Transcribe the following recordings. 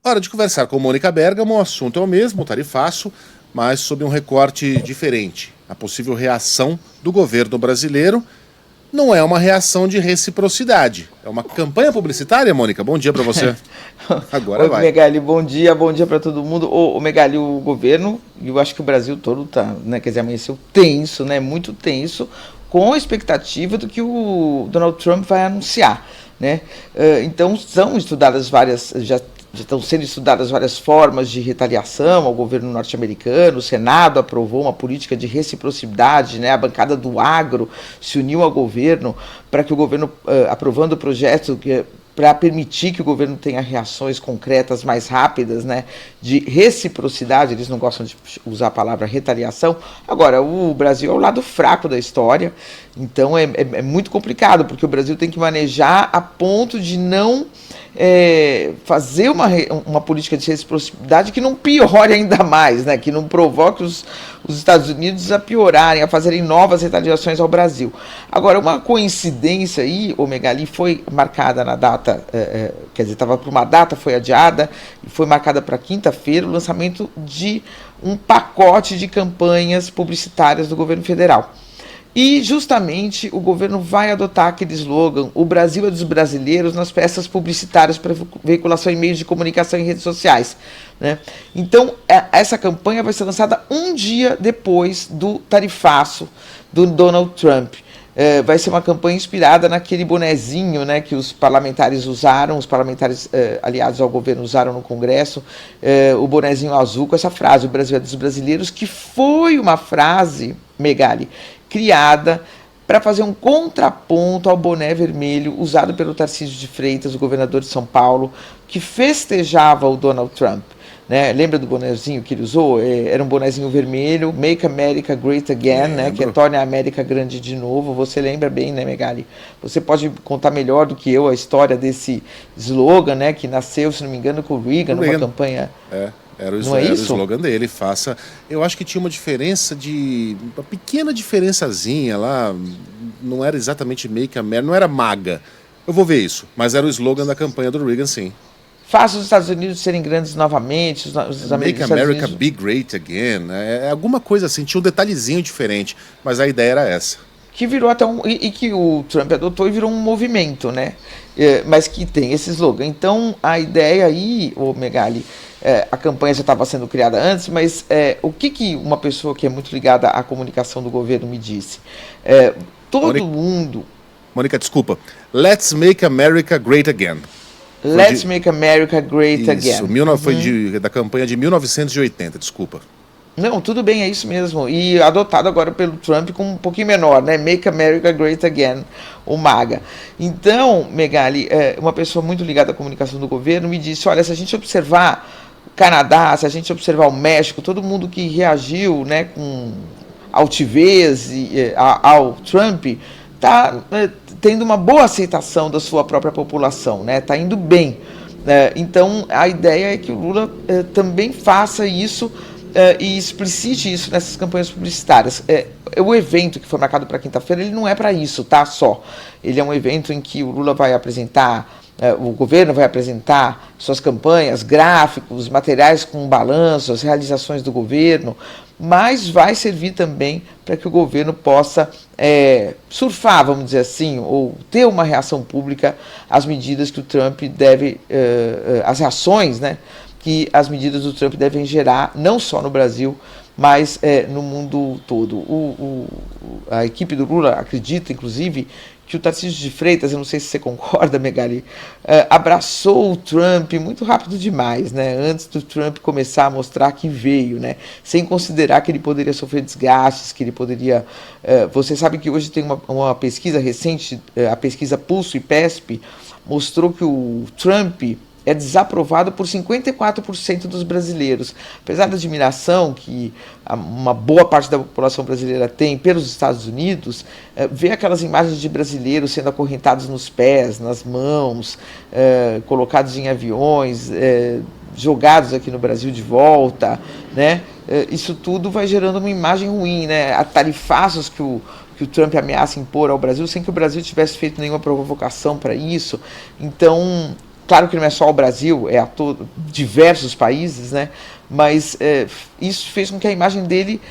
Hora de conversar com Mônica Bergamo, o assunto é o mesmo, o tarifaço, mas sob um recorte diferente. A possível reação do governo brasileiro não é uma reação de reciprocidade, é uma campanha publicitária, Mônica? Bom dia para você. Agora Oi, vai. Megali, bom dia para todo mundo. Ô, Megali, o governo, e eu acho que o Brasil todo tá, né, quer dizer, amanheceu tenso, né, muito tenso, com a expectativa do que o Donald Trump vai anunciar, né? Então, são estudadas várias, já estão sendo estudadas várias formas de retaliação ao governo norte-americano. O Senado aprovou uma política de reciprocidade, né? A bancada do agro se uniu ao governo para que o governo, aprovando o projeto para permitir que o governo tenha reações concretas mais rápidas, né, de reciprocidade. Eles não gostam de usar a palavra retaliação. Agora, o Brasil é o lado fraco da história, então é muito complicado, porque o Brasil tem que manejar a ponto de não fazer uma política de reciprocidade que não piore ainda mais, né, que não provoque os Estados Unidos a piorarem, a fazerem novas retaliações ao Brasil. Agora, uma coincidência aí, o Megali, foi marcada na data, quer dizer, estava para uma data, foi adiada, e foi marcada para quinta-feira o lançamento de um pacote de campanhas publicitárias do governo federal. E justamente o governo vai adotar aquele slogan: o Brasil é dos brasileiros, nas peças publicitárias para veiculação em meios de comunicação e redes sociais, né? Então, essa campanha vai ser lançada um dia depois do tarifaço do Donald Trump. Vai ser uma campanha inspirada naquele bonezinho, né, que os parlamentares usaram, os parlamentares aliados ao governo usaram no Congresso, o bonezinho azul com essa frase: o Brasil é dos brasileiros, que foi uma frase, Megali, criada para fazer um contraponto ao boné vermelho usado pelo Tarcísio de Freitas, o governador de São Paulo, que festejava o Donald Trump, né? Lembra do bonezinho que ele usou? Era um bonezinho vermelho, Make America Great Again, né? Que é torne a América grande de novo. Você lembra bem, né, Megali? Você pode contar melhor do que eu a história desse slogan, né? Que nasceu, se não me engano, com o Reagan, numa campanha... Era o slogan dele, faça. Eu acho que tinha uma pequena diferençazinha lá, não era exatamente Make America, não era MAGA. Eu vou ver isso, mas era o slogan da campanha do Reagan, sim. Faça os Estados Unidos serem grandes novamente, os Make America Be Great Again, né? Alguma coisa assim, tinha um detalhezinho diferente, mas a ideia era essa. Que virou até e que o Trump adotou e virou um movimento, né? Mas que tem esse slogan. Então, a ideia aí, ô Megali, a campanha já estava sendo criada antes, mas o que uma pessoa que é muito ligada à comunicação do governo me disse? Mônica, desculpa. Let's make America great again. Let's make America great again. Isso, foi da campanha de 1980, desculpa. Não, tudo bem, é isso mesmo. E adotado agora pelo Trump com um pouquinho menor, né? Make America Great Again, o MAGA. Então, Megali, uma pessoa muito ligada à comunicação do governo me disse: olha, se a gente observar o Canadá, se a gente observar o México, todo mundo que reagiu, né, com altivez ao Trump, está tendo uma boa aceitação da sua própria população, né? Está indo bem. Então, a ideia é que o Lula também faça isso e explicite isso nessas campanhas publicitárias. O evento que foi marcado para quinta-feira, ele não é para isso, tá? Só. Ele é um evento em que o Lula vai apresentar, o governo vai apresentar suas campanhas, gráficos, materiais com balanço, as realizações do governo, mas vai servir também para que o governo possa surfar, vamos dizer assim, ou ter uma reação pública às medidas que o Trump deve, as reações, né, que as medidas do Trump devem gerar, não só no Brasil, mas no mundo todo. A equipe do Lula acredita, inclusive, que o Tarcísio de Freitas, eu não sei se você concorda, Megali, abraçou o Trump muito rápido demais, né? Antes do Trump começar a mostrar que veio, né? Sem considerar que ele poderia sofrer desgastes, que ele poderia... você sabe que hoje tem uma pesquisa recente, a pesquisa Pulso e PESP, mostrou que o Trump é desaprovado por 54% dos brasileiros. Apesar da admiração que uma boa parte da população brasileira tem pelos Estados Unidos, ver aquelas imagens de brasileiros sendo acorrentados nos pés, nas mãos, colocados em aviões, jogados aqui no Brasil de volta, né? Isso tudo vai gerando uma imagem ruim, né? A tarifaços que o Trump ameaça impor ao Brasil, sem que o Brasil tivesse feito nenhuma provocação para isso. Então, claro que não é só o Brasil, é diversos países, né? Mas isso fez com que a imagem dele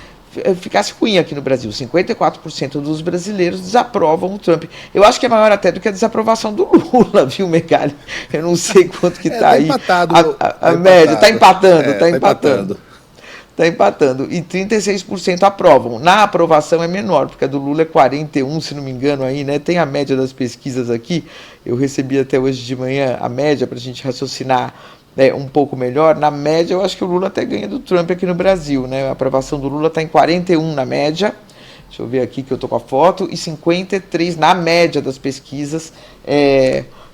ficasse ruim aqui no Brasil. 54% dos brasileiros desaprovam o Trump. Eu acho que é maior até do que a desaprovação do Lula, viu, Megali? Eu não sei quanto que tá aí. Empatado, a média, tá empatando, tá empatando. Está empatando. E 36% aprovam. Na aprovação é menor, porque a do Lula é 41%, se não me engano, aí, né? Tem a média das pesquisas aqui. Eu recebi até hoje de manhã a média para a gente raciocinar um pouco melhor. Na média, eu acho que o Lula até ganha do Trump aqui no Brasil, né? A aprovação do Lula está em 41% na média. Deixa eu ver aqui que eu estou com a foto. E 53% na média das pesquisas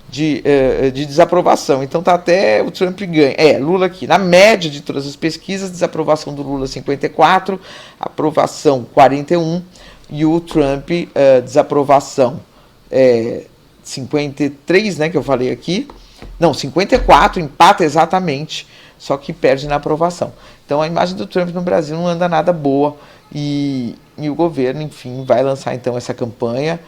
de desaprovação. Então tá até o Trump ganha. Lula aqui. Na média de todas as pesquisas, desaprovação do Lula 54%, aprovação 41%, e o Trump, desaprovação 53%, né, que eu falei aqui. Não, 54%, empata exatamente, só que perde na aprovação. Então a imagem do Trump no Brasil não anda nada boa, e o governo, enfim, vai lançar então essa campanha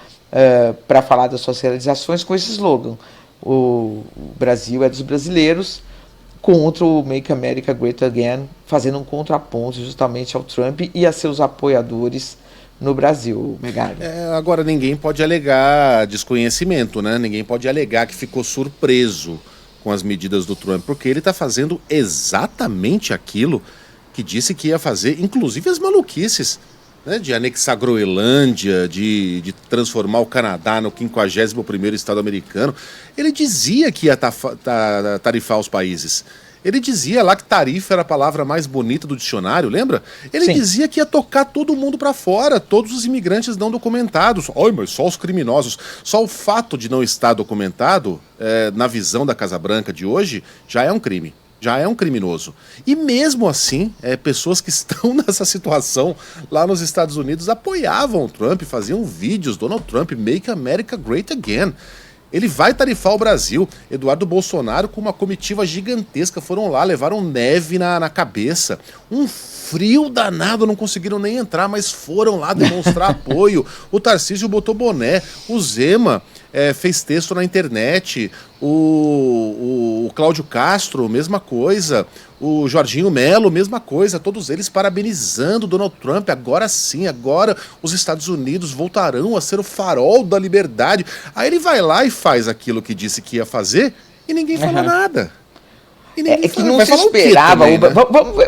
para falar das suas realizações com esse slogan: o Brasil é dos brasileiros, contra o Make America Great Again, fazendo um contraponto justamente ao Trump e a seus apoiadores no Brasil, Megali. Agora, ninguém pode alegar desconhecimento, né? Ninguém pode alegar que ficou surpreso com as medidas do Trump, porque ele está fazendo exatamente aquilo que disse que ia fazer, inclusive as maluquices, né, de anexar a Groenlândia, de transformar o Canadá no 51º estado americano. Ele dizia que ia tarifar os países. Ele dizia lá que tarifa era a palavra mais bonita do dicionário, lembra? Ele Sim. dizia que ia tocar todo mundo para fora, todos os imigrantes não documentados. Ai, mas só os criminosos. Só o fato de não estar documentado, na visão da Casa Branca de hoje, já é um crime. Já é um criminoso. E mesmo assim, pessoas que estão nessa situação lá nos Estados Unidos apoiavam o Trump, faziam vídeos, Donald Trump, Make America Great Again. Ele vai tarifar o Brasil. Eduardo Bolsonaro com uma comitiva gigantesca foram lá, levaram neve na cabeça. Um frio danado, não conseguiram nem entrar, mas foram lá demonstrar apoio. O Tarcísio botou boné, o Zema fez texto na internet, o Cláudio Castro, mesma coisa, o Jorginho Melo, mesma coisa, todos eles parabenizando Donald Trump. Agora sim, agora os Estados Unidos voltarão a ser o farol da liberdade. Aí ele vai lá e faz aquilo que disse que ia fazer e ninguém fala nada. Que não se esperava. Também, né?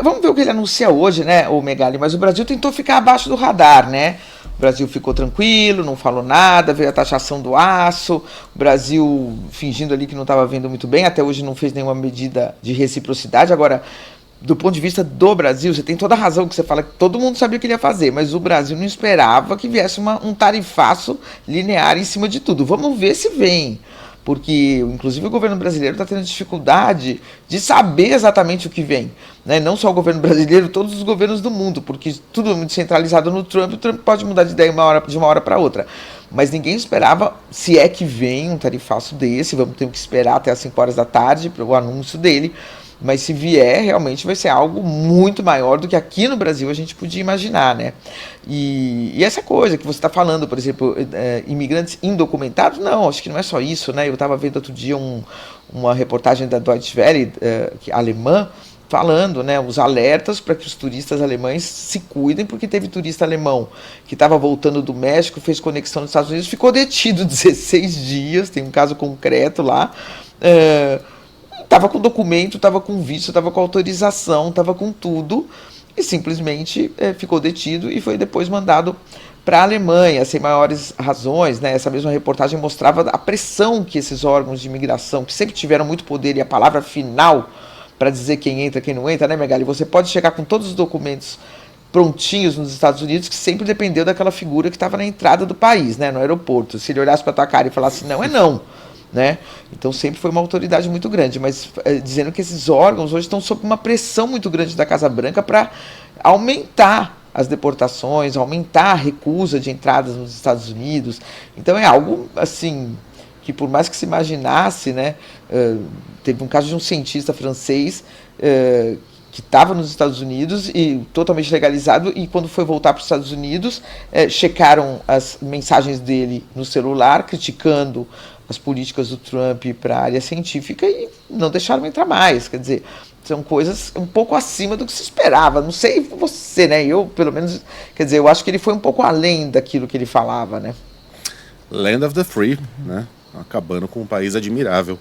Vamos ver o que ele anuncia hoje, né, o Megali? Mas o Brasil tentou ficar abaixo do radar, né? O Brasil ficou tranquilo, não falou nada, veio a taxação do aço, o Brasil fingindo ali que não estava vendo muito bem, até hoje não fez nenhuma medida de reciprocidade. Agora, do ponto de vista do Brasil, você tem toda a razão que você fala, que todo mundo sabia o que ele ia fazer, mas o Brasil não esperava que viesse um tarifaço linear em cima de tudo. Vamos ver se vem. Porque, inclusive, o governo brasileiro está tendo dificuldade de saber exatamente o que vem. Né? Não só o governo brasileiro, todos os governos do mundo, porque tudo é muito centralizado no Trump, o Trump pode mudar de ideia de uma hora para outra. Mas ninguém esperava, se é que vem um tarifaço desse, vamos ter que esperar até as 5 horas da tarde para o anúncio dele. Mas se vier, realmente vai ser algo muito maior do que aqui no Brasil a gente podia imaginar, né? E essa coisa que você está falando, por exemplo, imigrantes indocumentados, não, acho que não é só isso, né? Eu estava vendo outro dia uma reportagem da Deutsche Welle, alemã, falando, né, os alertas para que os turistas alemães se cuidem, porque teve turista alemão que estava voltando do México, fez conexão nos Estados Unidos, ficou detido 16 dias, tem um caso concreto lá, estava com documento, estava com visto, estava com autorização, estava com tudo, e simplesmente ficou detido e foi depois mandado para a Alemanha, sem maiores razões, né? Essa mesma reportagem mostrava a pressão que esses órgãos de imigração, que sempre tiveram muito poder e a palavra final para dizer quem entra, quem não entra, né, Megali? Você pode chegar com todos os documentos prontinhos nos Estados Unidos, que sempre dependeu daquela figura que estava na entrada do país, né, no aeroporto. Se ele olhasse para tua cara e falasse não, é não. Né? Então sempre foi uma autoridade muito grande, mas dizendo que esses órgãos hoje estão sob uma pressão muito grande da Casa Branca para aumentar as deportações, aumentar a recusa de entradas nos Estados Unidos. Então é algo assim que, por mais que se imaginasse, né, teve um caso de um cientista francês que estava nos Estados Unidos e totalmente legalizado, e quando foi voltar para os Estados Unidos, checaram as mensagens dele no celular, criticando as políticas do Trump para a área científica e não deixaram entrar mais. Quer dizer, são coisas um pouco acima do que se esperava. Não sei você, né? Eu, pelo menos, quer dizer, eu acho que ele foi um pouco além daquilo que ele falava, né? Land of the Free, né? Acabando com um país admirável.